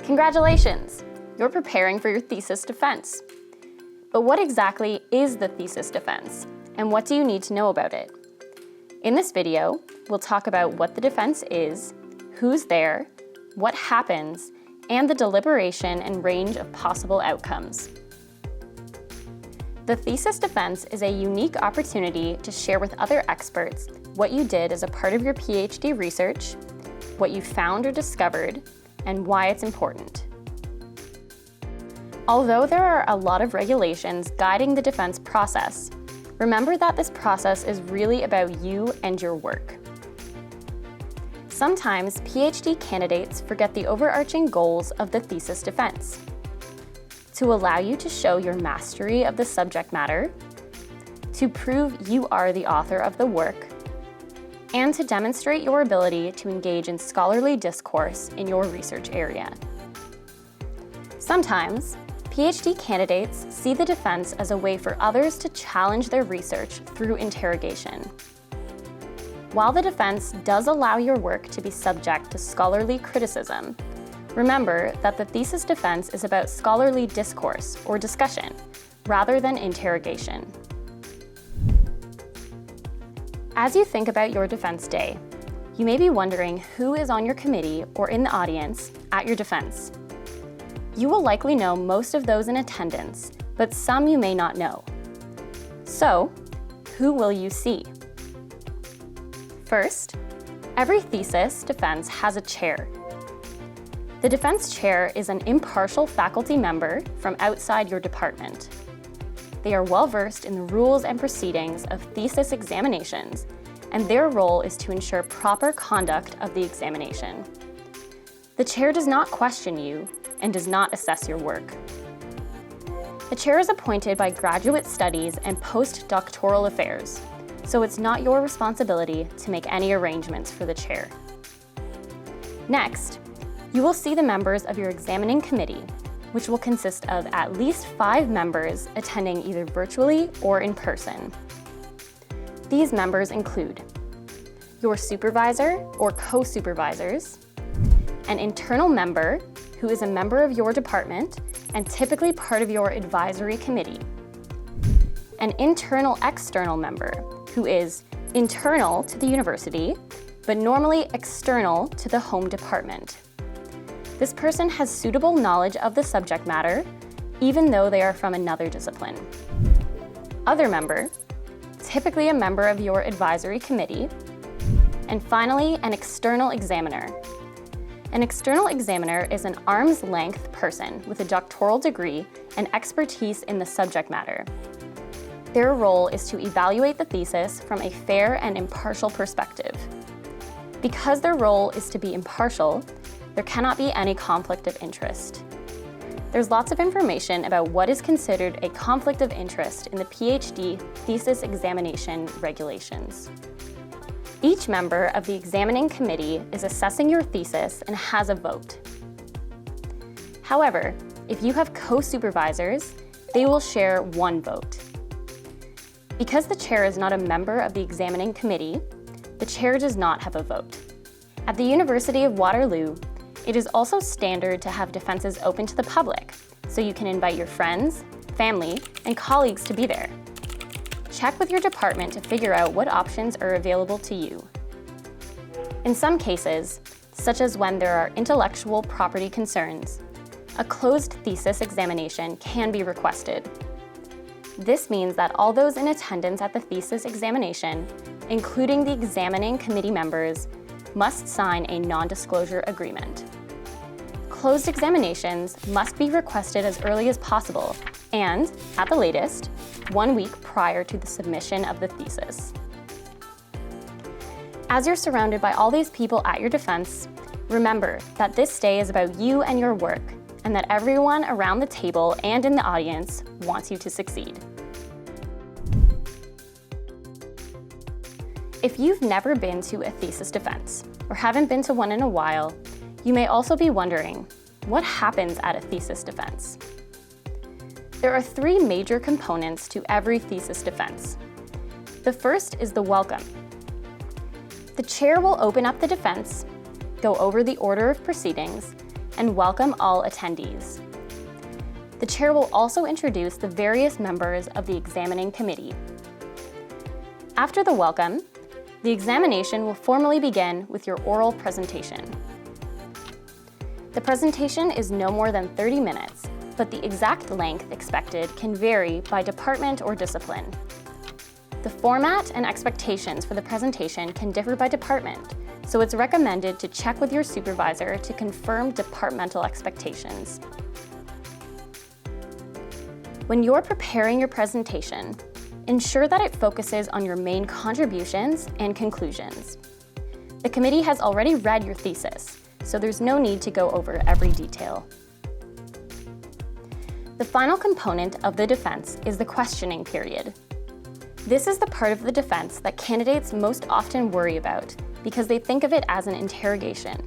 Congratulations! You're preparing for your thesis defense. But what exactly is the thesis defense, and what do you need to know about it? In this video, we'll talk about what the defense is, who's there, what happens, and the deliberation and range of possible outcomes. The thesis defense is a unique opportunity to share with other experts what you did as a part of your PhD research, what you found or discovered, and why it's important. Although there are a lot of regulations guiding the defense process, remember that this process is really about you and your work. Sometimes PhD candidates forget the overarching goals of the thesis defense: to allow you to show your mastery of the subject matter, to prove you are the author of the work, and to demonstrate your ability to engage in scholarly discourse in your research area. Sometimes, PhD candidates see the defense as a way for others to challenge their research through interrogation. While the defense does allow your work to be subject to scholarly criticism, remember that the thesis defense is about scholarly discourse or discussion, rather than interrogation. As you think about your defense day, you may be wondering who is on your committee or in the audience at your defense. You will likely know most of those in attendance, but some you may not know. So, who will you see? First, every thesis defense has a chair. The defense chair is an impartial faculty member from outside your department. They are well-versed in the rules and proceedings of thesis examinations, and their role is to ensure proper conduct of the examination. The chair does not question you and does not assess your work. The chair is appointed by Graduate Studies and Postdoctoral Affairs, so it's not your responsibility to make any arrangements for the chair. Next, you will see the members of your examining committee, which will consist of at least 5 members attending either virtually or in person. These members include your supervisor or co-supervisors, an internal member who is a member of your department and typically part of your advisory committee, an internal-external member who is internal to the university, but normally external to the home department. This person has suitable knowledge of the subject matter, even though they are from another discipline. Other member, typically a member of your advisory committee. And finally, an external examiner. An external examiner is an arm's-length person with a doctoral degree and expertise in the subject matter. Their role is to evaluate the thesis from a fair and impartial perspective. Because their role is to be impartial, there cannot be any conflict of interest. There's lots of information about what is considered a conflict of interest in the PhD thesis examination regulations. Each member of the examining committee is assessing your thesis and has a vote. However, if you have co-supervisors, they will share one vote. Because the chair is not a member of the examining committee, the chair does not have a vote. At the University of Waterloo, it is also standard to have defenses open to the public, so you can invite your friends, family, and colleagues to be there. Check with your department to figure out what options are available to you. In some cases, such as when there are intellectual property concerns, a closed thesis examination can be requested. This means that all those in attendance at the thesis examination, including the examining committee members, must sign a non-disclosure agreement. Closed examinations must be requested as early as possible and, at the latest, 1 week prior to the submission of the thesis. As you're surrounded by all these people at your defense, remember that this day is about you and your work, and that everyone around the table and in the audience wants you to succeed. If you've never been to a thesis defense, or haven't been to one in a while, you may also be wondering, what happens at a thesis defense? There are 3 major components to every thesis defense. The first is the welcome. The chair will open up the defense, go over the order of proceedings, and welcome all attendees. The chair will also introduce the various members of the examining committee. After the welcome, the examination will formally begin with your oral presentation. The presentation is no more than 30 minutes, but the exact length expected can vary by department or discipline. The format and expectations for the presentation can differ by department, so it's recommended to check with your supervisor to confirm departmental expectations. When you're preparing your presentation, ensure that it focuses on your main contributions and conclusions. The committee has already read your thesis, so there's no need to go over every detail. The final component of the defense is the questioning period. This is the part of the defense that candidates most often worry about because they think of it as an interrogation.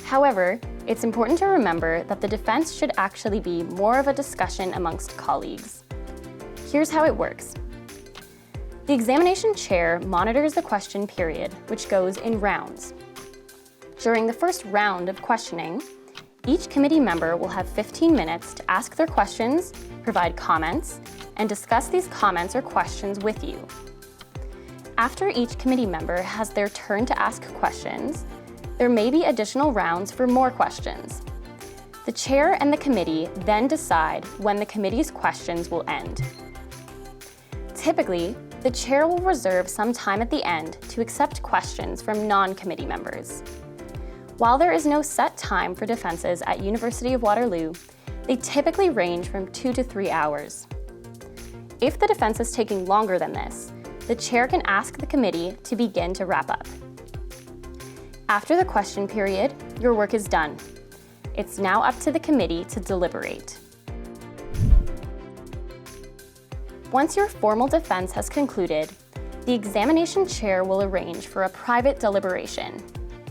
However, it's important to remember that the defense should actually be more of a discussion amongst colleagues. Here's how it works. The examination chair monitors the question period, which goes in rounds. During the first round of questioning, each committee member will have 15 minutes to ask their questions, provide comments, and discuss these comments or questions with you. After each committee member has their turn to ask questions, there may be additional rounds for more questions. The chair and the committee then decide when the committee's questions will end. Typically, the chair will reserve some time at the end to accept questions from non-committee members. While there is no set time for defenses at University of Waterloo, they typically range from 2 to 3 hours. If the defense is taking longer than this, the chair can ask the committee to begin to wrap up. After the question period, your work is done. It's now up to the committee to deliberate. Once your formal defense has concluded, the examination chair will arrange for a private deliberation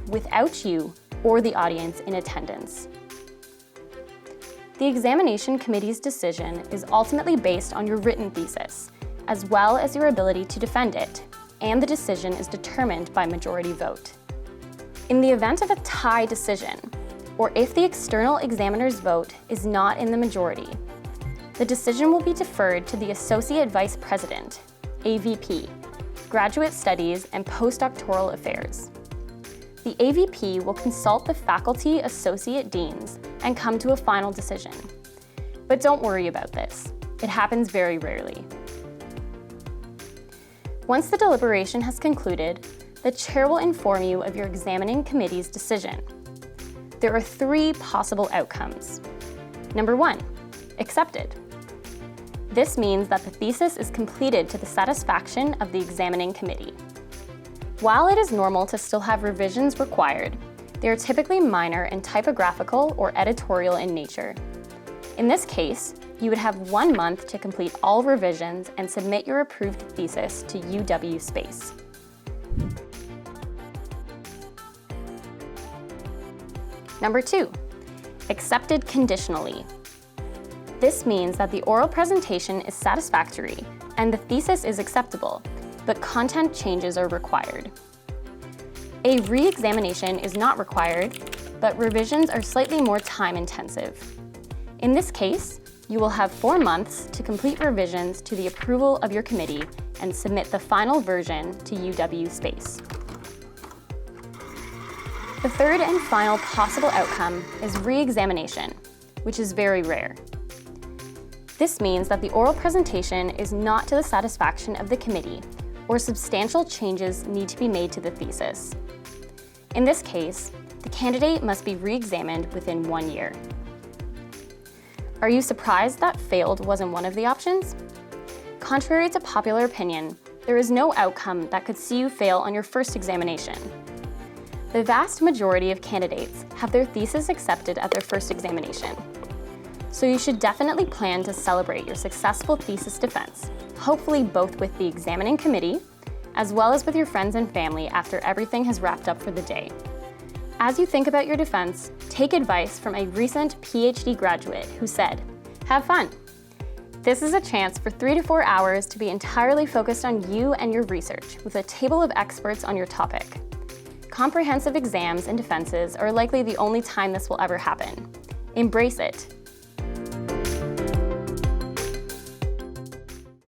without you or the audience in attendance. The examination committee's decision is ultimately based on your written thesis, as well as your ability to defend it, and the decision is determined by majority vote. In the event of a tie decision, or if the external examiner's vote is not in the majority, the decision will be deferred to the Associate Vice President, AVP, Graduate Studies and Postdoctoral Affairs. The AVP will consult the faculty associate deans and come to a final decision. But don't worry about this. It happens very rarely. Once the deliberation has concluded, the chair will inform you of your examining committee's decision. There are 3 possible outcomes. Number 1, accepted. This means that the thesis is completed to the satisfaction of the examining committee. While it is normal to still have revisions required, they are typically minor and typographical or editorial in nature. In this case, you would have 1 month to complete all revisions and submit your approved thesis to UW Space. Number 2, accepted conditionally. This means that the oral presentation is satisfactory and the thesis is acceptable, but content changes are required. A re-examination is not required, but revisions are slightly more time-intensive. In this case, you will have 4 months to complete revisions to the approval of your committee and submit the final version to UW Space. The third and final possible outcome is re-examination, which is very rare. This means that the oral presentation is not to the satisfaction of the committee, or substantial changes need to be made to the thesis. In this case, the candidate must be re-examined within 1 year. Are you surprised that failed wasn't one of the options? Contrary to popular opinion, there is no outcome that could see you fail on your first examination. The vast majority of candidates have their thesis accepted at their first examination. So you should definitely plan to celebrate your successful thesis defense, hopefully both with the examining committee, as well as with your friends and family after everything has wrapped up for the day. As you think about your defense, take advice from a recent PhD graduate who said, "Have fun." This is a chance for 3 to 4 hours to be entirely focused on you and your research with a table of experts on your topic. Comprehensive exams and defenses are likely the only time this will ever happen. Embrace it.